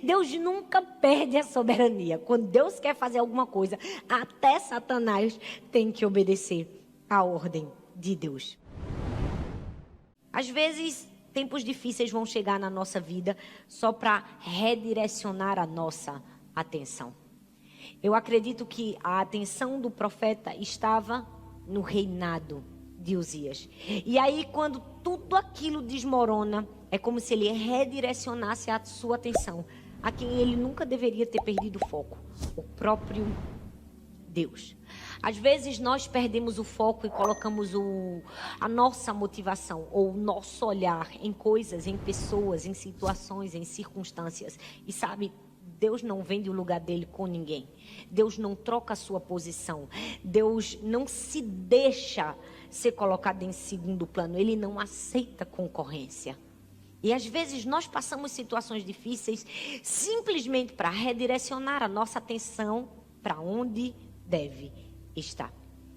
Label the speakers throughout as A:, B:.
A: Deus nunca perde a soberania. Quando Deus quer fazer alguma coisa, até Satanás tem que obedecer à ordem de Deus. Às vezes, tempos difíceis vão chegar na nossa vida só para redirecionar a nossa atenção. Eu acredito que a atenção do profeta estava no reinado de Uzias. E aí, quando tudo aquilo desmorona, é como se ele redirecionasse a sua atenção a quem ele nunca deveria ter perdido o foco, o próprio Deus. Às vezes nós perdemos o foco e colocamos a nossa motivação ou o nosso olhar em coisas, em pessoas, em situações, em circunstâncias. E sabe, Deus não vende o lugar dele com ninguém. Deus não troca a sua posição. Deus não se deixa ser colocado em segundo plano. Ele não aceita concorrência. E às vezes nós passamos situações difíceis simplesmente para redirecionar a nossa atenção para onde deve estar.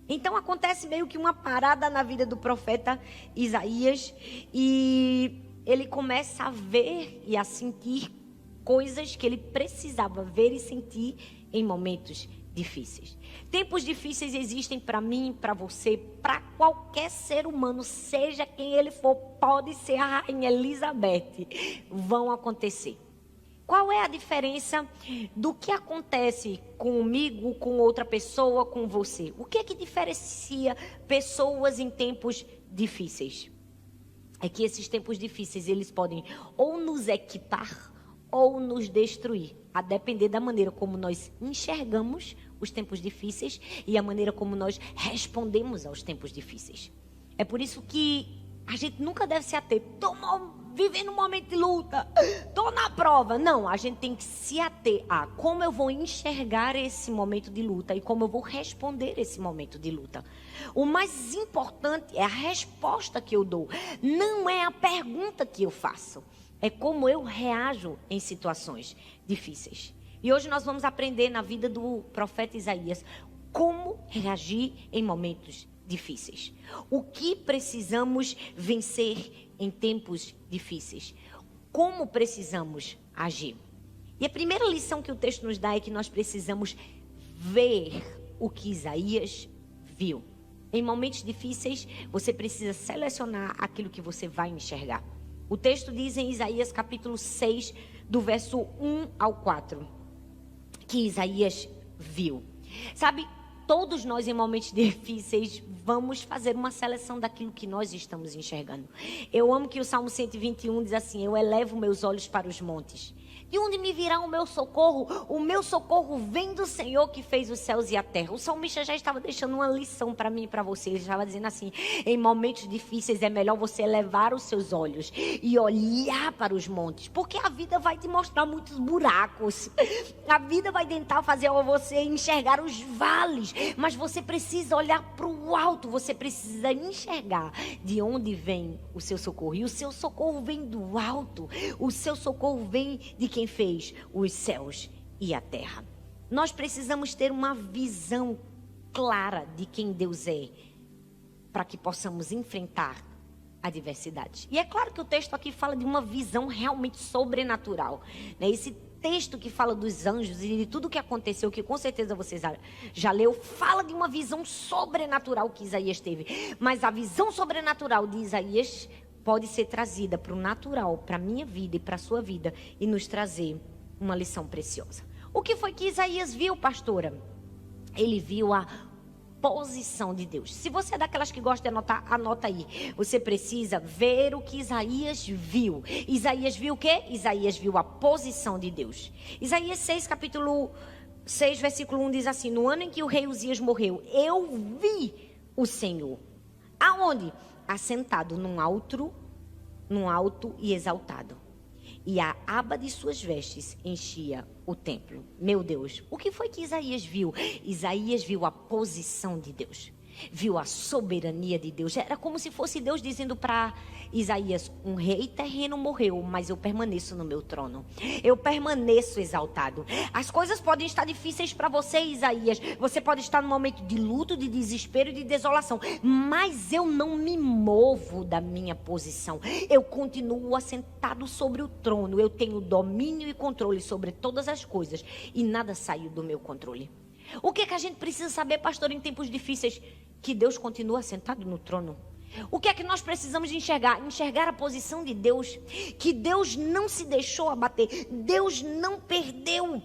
A: Então acontece meio que uma parada na vida do profeta Isaías e ele começa a ver e a sentir coisas que ele precisava ver e sentir em momentos difíceis. Tempos difíceis existem para mim, para você, para qualquer ser humano, seja quem ele for, pode ser a Rainha Elizabeth, vão acontecer. Qual é a diferença do que acontece comigo, com outra pessoa, com você? O que é que diferencia pessoas em tempos difíceis? É que esses tempos difíceis, eles podem ou nos equipar ou nos destruir, a depender da maneira como nós enxergamos os tempos difíceis e a maneira como nós respondemos aos tempos difíceis. É por isso que a gente nunca deve se ater. Vivendo um momento de luta, estou na prova. Não, a gente tem que se ater a como eu vou enxergar esse momento de luta e como eu vou responder esse momento de luta. O mais importante é a resposta que eu dou, não é a pergunta que eu faço. É como eu reajo em situações difíceis. E hoje nós vamos aprender na vida do profeta Isaías como reagir em momentos difíceis. O que precisamos vencer em tempos difíceis? Como precisamos agir? E a primeira lição que o texto nos dá é que nós precisamos ver o que Isaías viu. Em momentos difíceis, você precisa selecionar aquilo que você vai enxergar. O texto diz em Isaías capítulo 6, do verso 1 ao 4, que Isaías viu. Sabe, todos nós em momentos difíceis vamos fazer uma seleção daquilo que nós estamos enxergando. Eu amo que o Salmo 121 diz assim: eu elevo meus olhos para os montes. De onde me virá o meu socorro? O meu socorro vem do Senhor que fez os céus e a terra. O salmista já estava deixando uma lição para mim e para você. Ele estava dizendo assim: em momentos difíceis é melhor você elevar os seus olhos e olhar para os montes. Porque a vida vai te mostrar muitos buracos. A vida vai tentar fazer você enxergar os vales. Mas você precisa olhar para o alto. Você precisa enxergar de onde vem o seu socorro. E o seu socorro vem do alto. O seu socorro vem de quem fez os céus e a terra. Nós precisamos ter uma visão clara de quem Deus é, para que possamos enfrentar adversidades. E é claro que o texto aqui fala de uma visão realmente sobrenatural, né? Esse texto que fala dos anjos e de tudo que aconteceu, que com certeza vocês já leu, fala de uma visão sobrenatural que Isaías teve. Mas a visão sobrenatural de Isaías pode ser trazida para o natural, para a minha vida e para a sua vida, e nos trazer uma lição preciosa. O que foi que Isaías viu, pastora? Ele viu a posição de Deus. Se você é daquelas que gosta de anotar, anota aí. Você precisa ver o que Isaías viu. Isaías viu o quê? Isaías viu a posição de Deus. Isaías 6, capítulo 6, versículo 1 diz assim: no ano em que o rei Uzias morreu, eu vi o Senhor. Aonde? Assentado num alto e exaltado, e a aba de suas vestes enchia o templo. Meu Deus, o que foi que Isaías viu? Isaías viu a posição de Deus. viu a soberania de Deus. Era como se fosse Deus dizendo para Isaías: um rei terreno morreu, mas eu permaneço no meu trono. Eu permaneço exaltado. As coisas podem estar difíceis para você, Isaías. Você pode estar num momento de luto, de desespero e de desolação. Mas eu não me movo da minha posição. Eu continuo assentado sobre o trono. Eu tenho domínio e controle sobre todas as coisas. E nada saiu do meu controle. O que é que a gente precisa saber, pastor, em tempos difíceis? Que Deus continua sentado no trono. O que é que nós precisamos de enxergar? Enxergar a posição de Deus. Que Deus não se deixou abater. Deus não perdeu.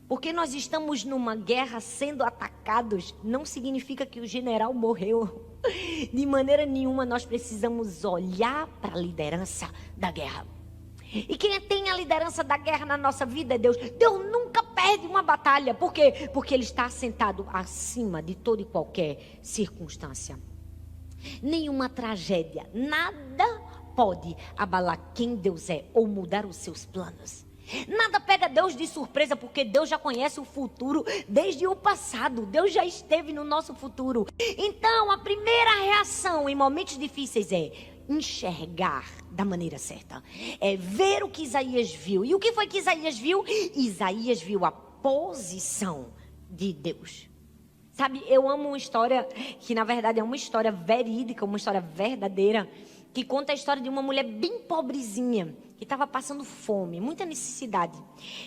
A: Porque nós estamos numa guerra sendo atacados, não significa que o general morreu. De maneira nenhuma nós precisamos olhar para a liderança da guerra. E quem tem a liderança da guerra na nossa vida é Deus. Deus nunca perde uma batalha. Por quê? Porque Ele está sentado acima de toda e qualquer circunstância. Nenhuma tragédia, nada pode abalar quem Deus é ou mudar os seus planos. Nada pega Deus de surpresa, porque Deus já conhece o futuro desde o passado. Deus já esteve no nosso futuro. Então, a primeira reação em momentos difíceis é enxergar da maneira certa. É ver o que Isaías viu. E o que foi que Isaías viu? Isaías viu a posição de Deus. Sabe, eu amo uma história que na verdade é uma história verídica, uma história verdadeira, que conta a história de uma mulher bem pobrezinha, que estava passando fome, muita necessidade.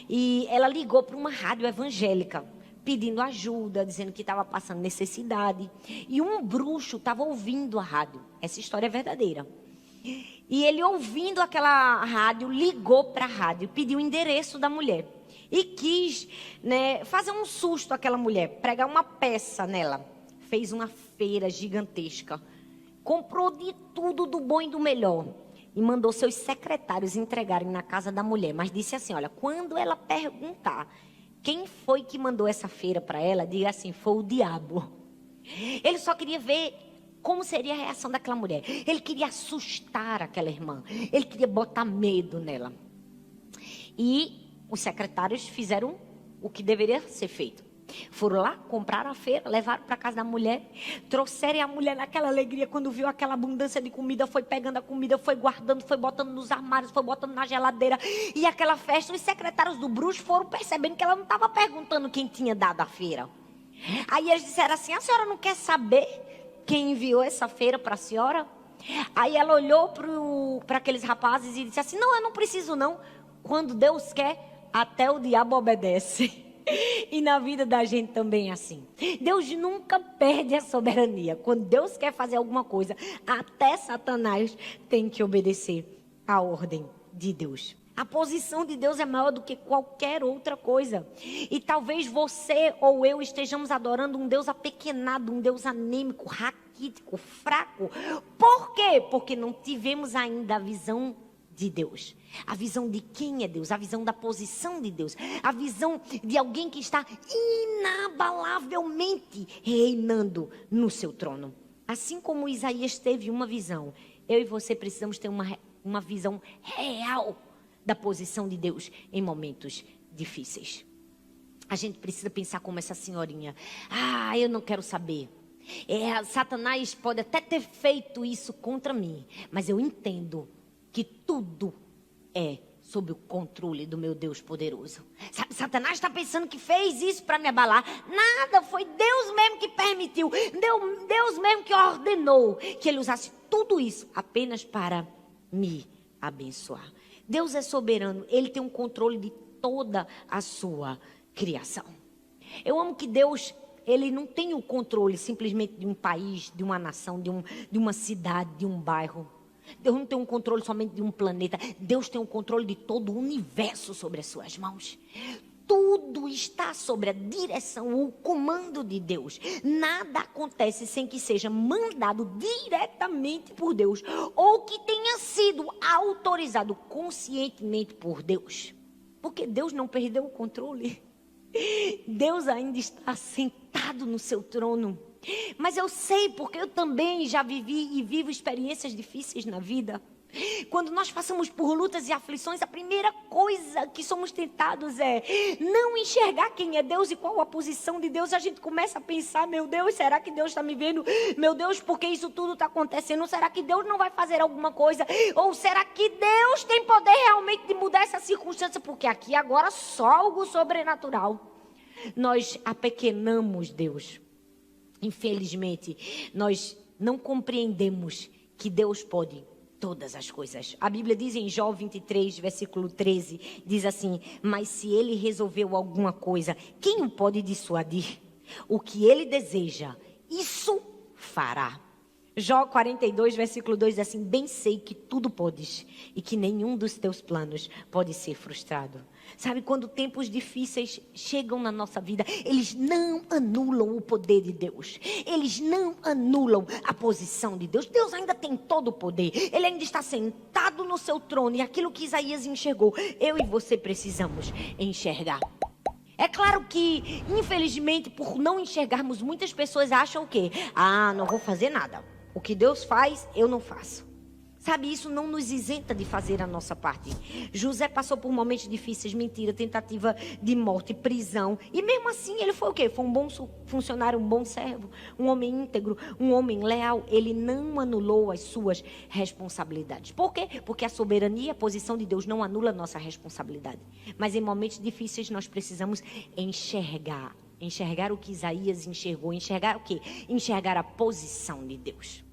A: E ela ligou para uma rádio evangélica, pedindo ajuda, dizendo que estava passando necessidade. E um bruxo estava ouvindo a rádio. Essa história é verdadeira. E ele, ouvindo aquela rádio, ligou para a rádio, pediu o endereço da mulher. E quis, fazer um susto àquela mulher, pregar uma peça nela. Fez uma feira gigantesca. Comprou de tudo, do bom e do melhor. E mandou seus secretários entregarem na casa da mulher. Mas disse assim, olha, quando ela perguntar quem foi que mandou essa feira para ela, diga assim, foi o diabo. Ele só queria ver como seria a reação daquela mulher. Ele queria assustar aquela irmã. Ele queria botar medo nela. E os secretários fizeram o que deveria ser feito. Foram lá, compraram a feira, levaram para casa da mulher, trouxeram a mulher naquela alegria, quando viu aquela abundância de comida, foi pegando a comida, foi guardando, foi botando nos armários, foi botando na geladeira. E aquela festa, os secretários do bruxo foram percebendo que ela não estava perguntando quem tinha dado a feira. Aí eles disseram assim, a senhora não quer saber quem enviou essa feira para a senhora? Aí ela olhou para aqueles rapazes e disse assim, não, eu não preciso não. Quando Deus quer, até o diabo obedece. E na vida da gente também é assim. Deus nunca perde a soberania. Quando Deus quer fazer alguma coisa, até Satanás tem que obedecer à ordem de Deus. A posição de Deus é maior do que qualquer outra coisa. E talvez você ou eu estejamos adorando um Deus apequenado, um Deus anêmico, raquítico, fraco. Por quê? Porque não tivemos ainda a visão de Deus, a visão de quem é Deus, a visão da posição de Deus, a visão de alguém que está inabalavelmente reinando no seu trono. Assim como Isaías teve uma visão, eu e você precisamos ter uma visão real da posição de Deus em momentos difíceis. A gente precisa pensar como essa senhorinha. Eu não quero saber. Satanás pode até ter feito isso contra mim, mas eu entendo que tudo é sob o controle do meu Deus poderoso. Satanás está pensando que fez isso para me abalar. Nada, foi Deus mesmo que permitiu. Deus mesmo que ordenou que ele usasse tudo isso apenas para me abençoar. Deus é soberano, Ele tem um controle de toda a sua criação. Eu amo que Deus, Ele não tem o controle simplesmente de um país, de uma nação, de uma cidade, de um bairro. Deus não tem um controle somente de um planeta. Deus tem o controle de todo o universo sobre as suas mãos. Tudo está sobre a direção, o comando de Deus. Nada acontece sem que seja mandado diretamente por Deus, ou que tenha sido autorizado conscientemente por Deus. Porque Deus não perdeu o controle. Deus ainda está sentado no seu trono. Mas eu sei, porque eu também já vivi e vivo experiências difíceis na vida. Quando nós passamos por lutas e aflições, a primeira coisa que somos tentados é não enxergar quem é Deus e qual a posição de Deus. A gente começa a pensar, meu Deus, será que Deus está me vendo? Meu Deus, por que isso tudo está acontecendo? Será que Deus não vai fazer alguma coisa? Ou será que Deus tem poder realmente de mudar essa circunstância? Porque aqui agora só algo sobrenatural. Nós apequenamos Deus. Infelizmente, nós não compreendemos que Deus pode todas as coisas. A Bíblia diz em Jó 23, versículo 13, diz assim: mas se ele resolveu alguma coisa, quem o pode dissuadir? O que ele deseja, isso fará. Jó 42, versículo 2 diz assim: bem sei que tudo podes e que nenhum dos teus planos pode ser frustrado. Sabe, quando tempos difíceis chegam na nossa vida, eles não anulam o poder de Deus. Eles não anulam a posição de Deus. Deus ainda tem todo o poder. Ele ainda está sentado no seu trono. E aquilo que Isaías enxergou, eu e você precisamos enxergar. É claro que, infelizmente, por não enxergarmos, muitas pessoas acham o quê? Ah, não vou fazer nada. O que Deus faz, eu não faço. Sabe, isso não nos isenta de fazer a nossa parte. José passou por momentos difíceis, mentira, tentativa de morte, prisão. E mesmo assim, ele foi o quê? Foi um bom funcionário, um bom servo, um homem íntegro, um homem leal. Ele não anulou as suas responsabilidades. Por quê? Porque a soberania, a posição de Deus não anula a nossa responsabilidade. Mas em momentos difíceis, nós precisamos enxergar o que Isaías enxergou. Enxergar o quê? Enxergar a posição de Deus.